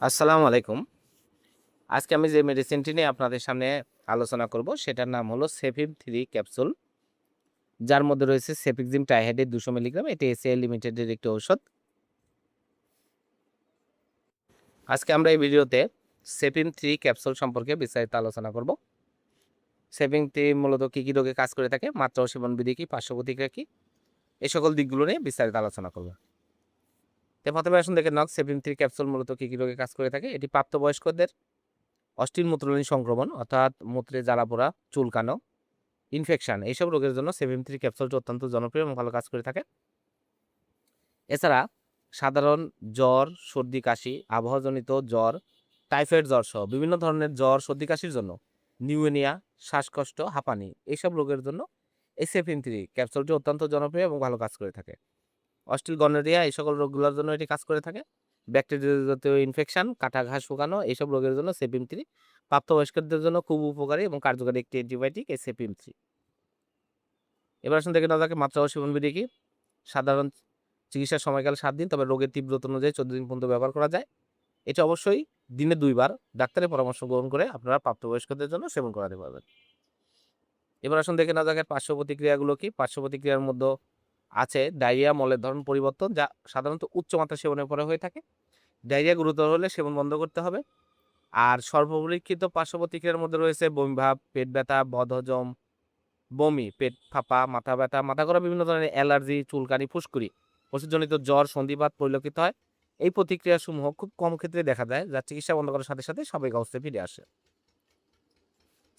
আসসালামু আলাইকুম। আজকে আমি যে মেডিসিনটি নিয়ে আপনাদের সামনে আলোচনা করব সেটার নাম হলো সেফিম 3 ক্যাপসুল। যার মধ্যে রয়েছে সেফিক্সিম ট্রাইহাইড্রেট 200 মিলিগ্রাম। এটি এসিআই লিমিটেডের একটি ঔষধ। আজকে আমরা এই ভিডিওতে সেফিম 3 ক্যাপসুল সম্পর্কে বিস্তারিত আলোচনা করব। সেফিম 3 মূলত কি রোগে কাজ করে থাকে, মাত্রা ও সেবন বিধি কি, পার্শ্ব প্রতিক্রিয়া কি, এই সকল দিকগুলো নিয়ে বিস্তারিত আলোচনা করব। তো প্রথমে আসুন দেখে নেওয়া সেফিম 3 ক্যাপসুল মূলত কি রোগে কাজ করে থাকে। এটি প্রাপ্তবয়স্কদের অস্থির মূত্রনালী সংক্রমণ অর্থাৎ মূত্রে জ্বালাপোড়া, চুলকানো, ইনফেকশন এইসব রোগের জন্য 73 ক্যাপসুলটি অত্যন্ত জনপ্রিয় এবং ভালো কাজ করে থাকে। এছাড়া সাধারণ জ্বর, সর্দি, কাশি, আবহাওয়াজনিত জ্বর, টাইফয়েড জ্বর সহ বিভিন্ন ধরনের জ্বর, সর্দি, কাশির জন্য, নিউমোনিয়া, শ্বাসকষ্ট, হাঁপানি এইসব রোগের জন্য এই সেফিন 3 ক্যাপসুলটি অত্যন্ত জনপ্রিয় এবং ভালো কাজ করে থাকে। অস্টিল গনোরিয়া এই সকল রোগগুলোর জন্য এটি কাজ করে থাকে। ব্যাকটেরিয়া জাতীয় ইনফেকশন, কাটা ঘা শুকানো এইসব রোগের জন্য সেফিন 3 প্রাপ্তবয়স্কদের জন্য খুব উপকারী এবং কার্যকরী একটি অ্যান্টিবায়োটিক এই সেফিন 3। এবার আসুন দেখে নেওয়া যাক মাত্রা ও সেবন বিধি কি। সাধারণ চিকিৎসার সময়কাল ৭ দিন, তবে রোগের তীব্রতা অনুযায়ী ১৪ দিন পর্যন্ত ব্যবহার করা যায়। এটা অবশ্যই দিনে ২ বার ডাক্তারের পরামর্শ গ্রহণ করে আপনারা প্রাপ্তবয়স্কদের জন্য সেবন করাতে পারবেন। এবার আসুন দেখে নেওয়া যাক এর পার্শ্ব প্রতিক্রিয়াগুলো কি। পার্শ্ব প্রতিক্রিয়ার মধ্যে আছে ডায়রিয়া, মলের ধরন পরিবর্তন, যা সাধারণত উচ্চ মাত্রা সেবনের পরে হয়ে থাকে। ডায়রিয়া গুরুতর হলে সেবন বন্ধ করতে হবে। আর সর্বপরীক্ষিত পার্শ্ব প্রতিক্রিয়ার মধ্যে রয়েছে বমিভাব, পেট ব্যথা, বদহজম, বমি, পেট ফাঁপা, মাথা ব্যথা, মাথা ঘোরা, বিভিন্ন ধরনের অ্যালার্জি, চুলকানি, ফুসকুড়ি, ওষুধজনিত জ্বর, সন্ধিপাত পরিলক্ষিত হয়। এই প্রতিক্রিয়াসমূহ খুব কম ক্ষেত্রে দেখা যায়, যা চিকিৎসা বন্ধ করার সাথে সাথে স্বাভাবিক অবস্থায় ফিরে আসে।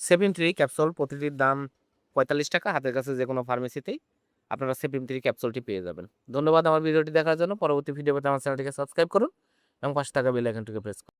73 ক্যাপসুল প্রতিটির দাম ৪৫ টাকা। হাতের কাছে যে কোনো ফার্মেসিতেই আপনারা 73 ক্যাপসুলটি পেয়ে যাবেন। ধন্যবাদ আমার ভিডিওটি দেখার জন্য। পরবর্তী ভিডিও পেতে আমার চ্যানেলটিকে সাবস্ক্রাইব করুন এবং পাশে থাকা বেল আইকনটিকে প্রেস করুন।